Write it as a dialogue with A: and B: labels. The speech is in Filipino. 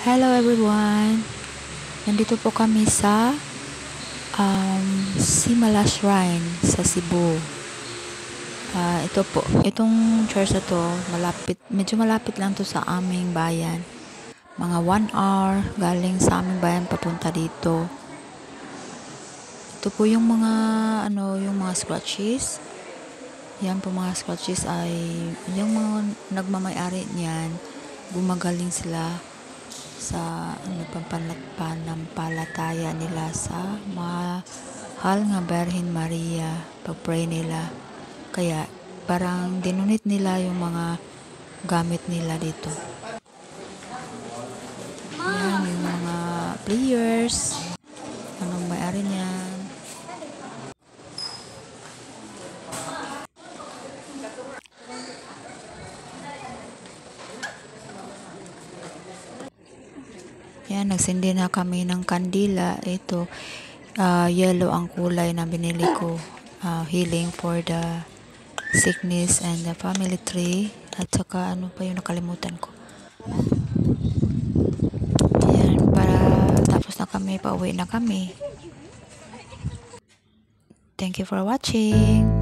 A: Hello everyone! Nandito po kami sa Simala Shrine sa Cebu. Ito po, itong church na to, medyo malapit lang to sa aming bayan. Mga 1 hour galing sa aming bayan papunta dito. Ito po yung mga yung mga scratches. Yan po mga scratches ay yung mga nagmamay-ari niyan, gumagaling sila sa panampalataya nila sa mahal nga Birhen Maria, pag-pray nila. Kaya parang dinunit nila yung mga gamit nila dito. Yan yung mga prayers, anong may-ari niyan. Yan, nagsindi na kami ng kandila. Ito, yellow ang kulay na binili ko. Healing for the sickness and the family tree. At saka ano pa yung nakalimutan ko. Yan, para tapos na kami, pauwi na kami. Thank you for watching.